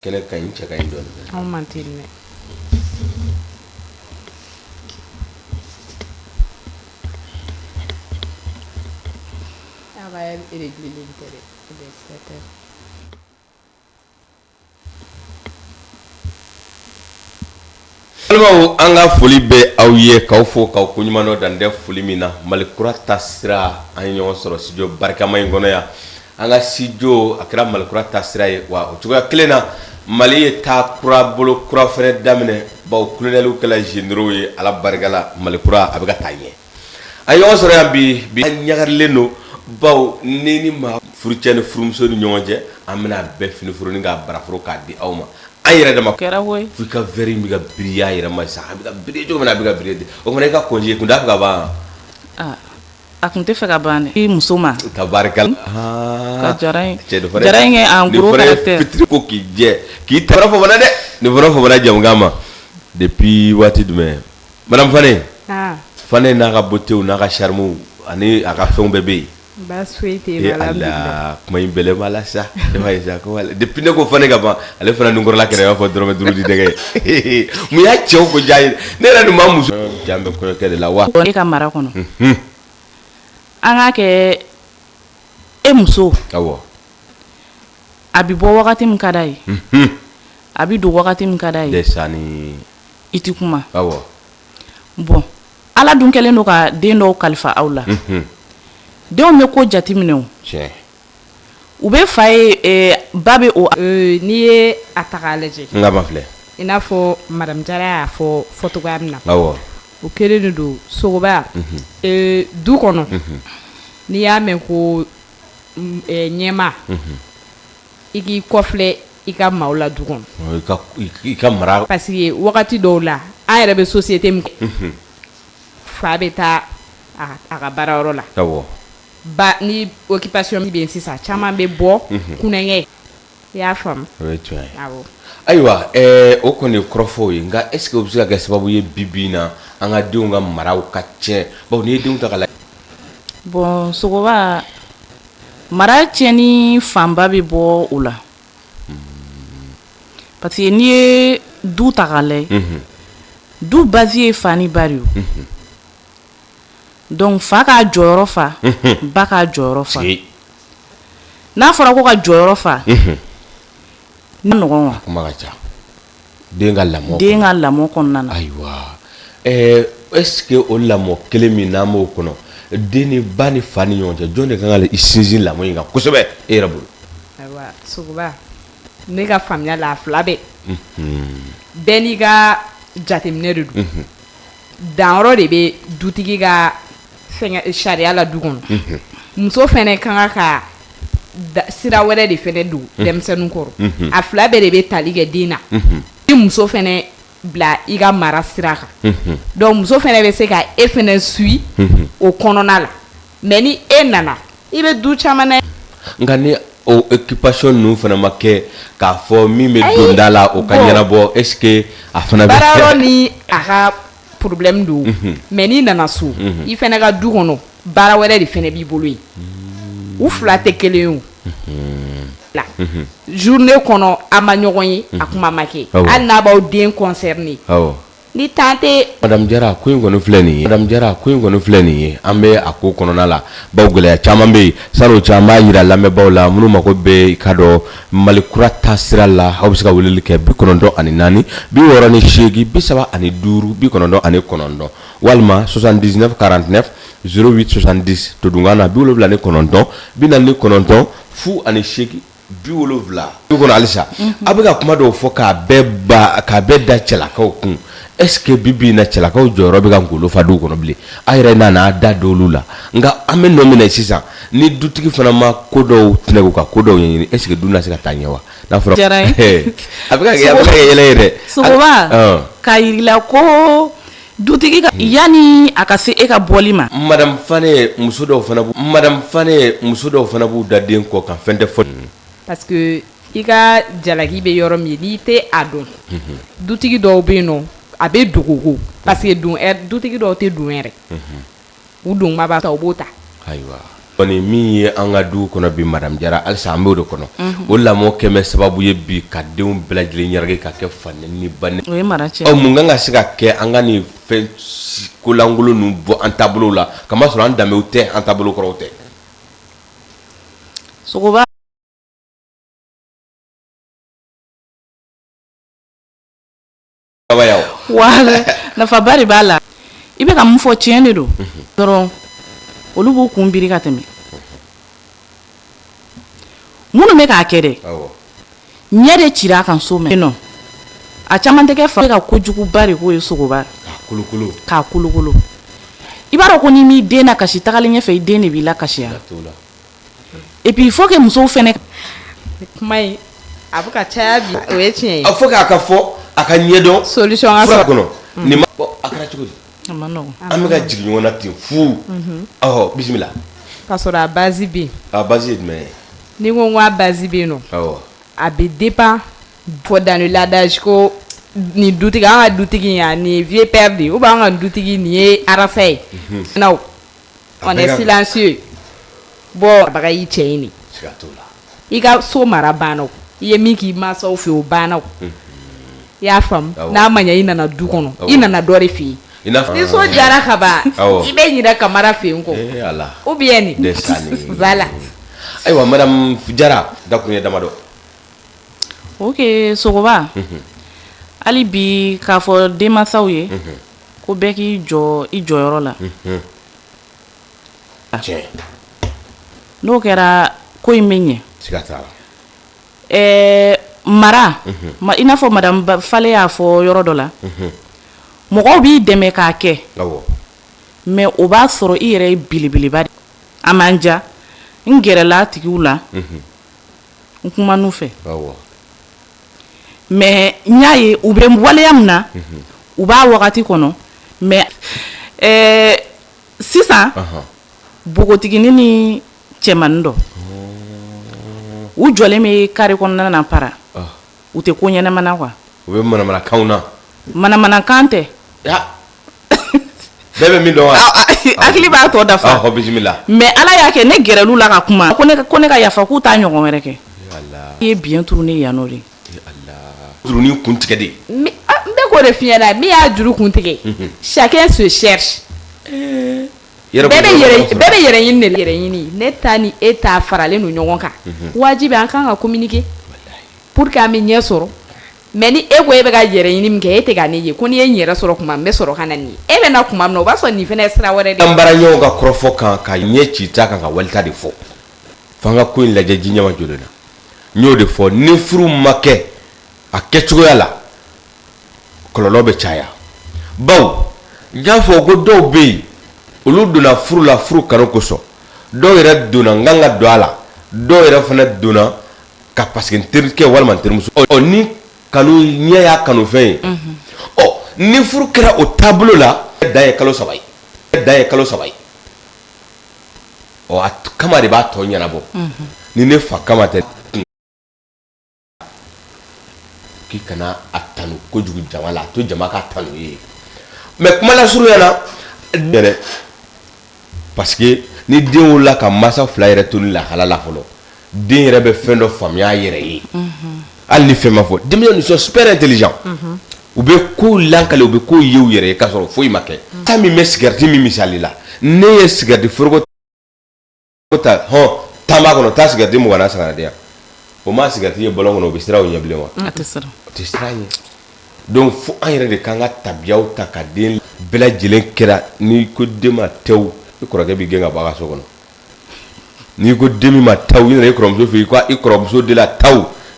Kene kañ ca kañ doon aw mantine aba irregulier tere Alma an ka foli bɛ aw ye k'aw fo k'aw ko ɲuman dɔ dan tɛ foli min na Malikura ta sira an ye ɲɔgɔn sɔrɔ studio barikama in kɔnɔ yan an ka studio a kɛra Malikura ta sira ye wa o cogoya kelen na Mali ye taa kura bolo kura fɛnɛ daminɛ bawo colonel kɛla généraux ye ala barika la Malikura a bɛ ka taa ɲɛ a ye ɲɔgɔn sɔrɔ yan bi an ɲagarilen don bawo ni ma furucɛ ni furumuso ni ɲɔgɔn cɛ an bɛna bɛɛ fini furu ni k'a baraforo k'a di aw ma an yɛrɛ dama kɛra koyi f'i ka verre min ka biriya yɛrɛ ma sa a bɛ ka biri cogo min na a bɛ ka biri o fana i ka congé kun da fɛ ka ban a kun tɛ fɛ ka ban dɛ i muso ma tabarikala ka jara in kɛ en gros caractère fitiri ko k'i jɛ k'i ta fɔ fana dɛ nin fana fɔ fana jamukan ma depuis waati jumɛn madame Fane n'a ka beauté n'a ka charme ani a ka fɛnw bɛɛ bɛ yen baasi foyi tɛ ala kuma in bɛlɛ b'a la sa ne b'a ye sa ko depuis ne ko Fane ka ban ale fana nunkɔrɔla kɛra i b'a fɔ dɔrɔmɛ 5 di dɛgɛ mun y'a cɛw ko diya ye ne yɛrɛ dun b'a muso jan bɛ kɔɲɔkɛ de la wa e ka mara kɔnɔ an k'a kɛ e muso awɔ a bɛ bɔ wagati min ka d'a ye a bɛ don wagati min ka d'a ye desani i tɛ kuma awɔ bon ala dun kɛlen don ka den dɔw kalifa aw la denw bɛ ko jateminɛ o tiɲɛ u bɛ fa ye ba bɛ o n'i ye a ta k'a lajɛ n ka ma filɛ i n'a fɔ madame Jara y'a fɔ fɔcogoya min na awɔ o kɛlen de don sogoba du kɔnɔ n'i y'a mɛn ko ɲɛma i k'i kɔfilɛ i ka maaw la du kɔnɔ i ka mara parce que wagati dɔw la an yɛrɛ bɛ société min fa bɛ taa a ka baarayɔrɔ la awɔ ba ni occupation min bɛ yen sisan caman bɛ bɔ kunnɛŋɛ i y'a faamu o ye tiɲɛ ye awɔ ayiwa o kɔni ye kɔrɔfɔw ye nka est ce que o bɛ se ka kɛ sababu ye bi na an ka denw ka maraw ka tiɲɛ bawo n'i ye denw ta ka lajɛ bon sogoba mara tiɲɛni fanba bɛ bɔ o la parce que n'i ye du ta k'a lajɛ du base ye fa ni ba de ye donc fa k'a jɔyɔrɔ fa ba k'a jɔyɔrɔ fa n'a fɔra ko ka jɔyɔrɔ fa n'a nɔgɔn wa kuma ka ca den ka lamɔ kɔnɔna na ayiwa est ce que o lamɔ kelen min n'an b'o kɔnɔ den ni ba ni fa ni ɲɔgɔn cɛ jɔn de kan ka i sinsin lamɔ in kan kosɛbɛ e yɛrɛ bolo ayiwa sogoba ne ka faamuya la a fila bɛɛ bɛɛ n'i ka jateminɛ de don danyɔrɔ de bɛ dutigi ka sariya la du kɔnɔ muso fɛnɛ kan ka sira wɛrɛ de fɛnɛ don denmisɛnnin kɔrɔ a fila bɛɛ de bɛ tali kɛ den na ni muso fɛnɛ bila i ka mara sira kan donc muso fɛnɛ bɛ se ka e fɛnɛ suit o kɔnɔna la mais ni e nana i bɛ du caman na nka ni o occupation ninnu fana ma kɛ k'a fɔ min bɛ don da la o ka ɲɛnabɔ est ce que a fana bɛ baarayɔrɔ ni a ka problème don mais n'i nana so i fɛnɛ ka du kɔnɔ baara wɛrɛ de fɛnɛ b'i bolo yen u fila tɛ kelen ye o la journée kɔnɔ a ma ɲɔgɔn ye a kuma ma kɛ hali n'a b'aw den concerné ni temps tɛ madame Jara ko in kɔni filɛ nin ye an bɛ a ko kɔnɔna la bawo gɛlɛya caman bɛ yen san'o cɛ an b'a yira lamɛnbaaw la minnu mako bɛ i ka dɔn Malikura ta sira la aw bɛ se ka weleli kɛ 94 68 35 99 walima 79 49 08 70 todunkan na 79 49 fu ani 8 70 du kɔnɔ halisa a bɛ ka kuma dɔw fɔ k'a bɛɛ da cɛlakaw kun est ce que bibi na cɛlakaw jɔyɔrɔ bɛ ka ngolo fa du kɔnɔ bilen a yɛrɛ nana da dɔwlu la nka an bɛ nɔ minɛ sisan ni dutigi fana ma ko dɔw tɛnɛgu ka ko dɔw ɲɛɲini est ce que du na se ka taa ɲɛ wa n'a fɔra a bɛ ka kɛ yɛlɛ ye dɛ sogoba k'a yirila ko dutigi ka yanni a ka se e ka bɔli ma madame Fane muso dɔw fana b'u da den kɔ kan fɛn tɛ fɔ parce que i ka jalaki bɛ yɔrɔ min n'i tɛ a dɔn dutigi dɔw bɛ yen nɔ a bɛ dogogo parce que dutigi dɔw tɛ don yɛrɛ u donba b'a ta u b'o ta ayiwa kɔni min ye an ka du kɔnɔ bi madame Jara alisa an b'o de kɔnɔ o lamɔ kɛmɛ sababu ye bi ka denw bɛɛ lajɛlen ɲarage ka kɛ fanɛ ni banɛ o ye mara cɛ mun kan ka se ka kɛ an ka nin fɛn kolangolo ninnu bɔ an taabolo la kamasɔrɔ an danbew tɛ an taabolo kɔrɔw tɛ sogoba wala nafaba de b'a la i bɛ ka mun fɔ tiɲɛ de don dɔrɔn olu b'u kun biri ka tɛmɛ minnu bɛ k'a kɛ dɛ ɲɛ de cira a kan so mɛn nɔ a caman tɛ kɛ fa ka kojuguba de k'o ye sogoba k'a kolokolo i b'a dɔn ko n'i m'i den na kasi tagalen ɲɛfɛ i den de b'i la kasiya et puis il faut que musow fɛnɛ kuma in a bɛ ka caya bi o ye tiɲɛ ye a fɔ k'a ka fɔ a ka ɲɛdɔn solution ka fura sɔrɔ kɔnɔ nin ma a kɛra cogo di a ma nɔgɔn an bɛ ka jigin ɲɔgɔn na ten fu bisimila ka sɔrɔ a base bɛ yen a base ye jumɛn ye ni ko n ko a base bɛ yen nɔ a bɛ dépend fɔ dans le l'adage ko nin dutigi an ka dutigi yan nin ye vieux père de ye ou bien an ka dutigi nin ye arasa ye non on est silencieux bon a baga y'i cɛ ɲini i ka so mara banna i ye min k'i mansaw fɛ o banna i y'a faamu n'a ma ɲɛ i nana du kɔnɔ i nana dɔ de fɛ yen ni so jara ka ban i bɛ ɲinɛ kamara fɛ yen kɔ ou bien nin voilà ayiwa madame Jara dakun ye damadɔ ok sogoba hali bi k'a fɔ denmansaw ye ko bɛɛ k'i jɔ i jɔyɔrɔ la n'o kɛra ko in bɛ ɲɛ mara i n'a fɔ madame Fale y'a fɔ yɔrɔ dɔ la mɔgɔw b'i dɛmɛ k'a kɛ mais o b'a sɔrɔ i yɛrɛ ye belebeleba de a man ja n gɛrɛla tigiw la n kuma n'u fɛ mais n y'a ye u bɛ waleya min na u b'a wagati kɔnɔ mais sisan bogotigini ni cɛmanin dɔ u jɔlen bɛ kare kɔnɔna na para u tɛ ko ɲɛnama na quoi u bɛ manamanakanw na manamanakan tɛ bɛɛ bɛ min dɔn wa hakili b'a tɔ dafa bisimila mais ala y'a kɛ ne gɛrɛl'u la ka kuma ko ne ka yafa k'u t'a ɲɔgɔn wɛrɛ kɛ i ye biɲɛ turu ne yan nɔ de jurunin kun tigɛ de n bɛ k'o de f'i ɲɛna min y'a juru kun tigɛ chacun se cherche bɛɛ bɛ yɛrɛ ɲini de la yɛrɛ ɲini ne ta ni e ta faralen don ɲɔgɔn kan wajibi an kan ka communiquer pour que an bɛ ɲɛ sɔrɔ mais ni e ko e bɛ ka yɛrɛ ɲini min kɛ e tɛ ka ne ye ko ni e n yɛrɛ sɔrɔ tuma n bɛ sɔrɔ ka na nin ye e bɛ na tuma min na o b'a sɔrɔ nin fana ye sira wɛrɛ de ye. an baara ɲɔgɔn ka kɔrɔfɔ kan ka ɲɛ ci ta kan ka walita de fɔ f'an ka ko in lajɛ ji ɲɛma joli la n y'o de fɔ ni furu ma kɛ a kɛcogoya la kɔlɔlɔ bɛ caya bawo n y'a fɔ ko dɔw bɛ yen olu donna furu la furu kanu kosɔn dɔw yɛrɛ donna n kan ka don a la dɔw yɛrɛ fana donna ka parce que n terikɛ walima n terimuso ni kanu ɲɛ y'a kanufɛn ye ni furu kɛra o taabolo la dan ye kalo 3 ye a kama de b'a tɔ ɲɛnabɔ ni ne fa kama tɛ k'i kana a tanu kojugu jama la a to jama ka tanu ye mais kuma la surunya na dɛ parce que ni den wolola ka masa fila yɛrɛ to ni lahala la fɔlɔ den yɛrɛ bɛ fɛn dɔ faamuya a yɛrɛ ye hali ni fɛn ma fɔ denmisɛnw ils sont super intelligents u bɛ kow lankale u bɛ kow ye u yɛrɛ ye k'a sɔrɔ foyi ma kɛ ta min bɛ sigarɛti min misali la ne ye sigarɛti foroko ta tan b'a kɔnɔ taa sigarɛti mugan na san ka na di yan o ma sigarɛti ye bɔlɔn kɔnɔ o bɛ siran o ɲɛ bilen wa a tɛ siran ɲɛ donc fo an yɛrɛ de kan ka tabiyaw ta ka den bɛɛ lajɛlen kɛra n'i ko den ma tewu i kɔrɔkɛ b'i gɛn ka bɔ a ka so kɔnɔ n'i ko den min ma taw i nana i kɔrɔmuso fɛ yen i kɔrɔmuso de la taw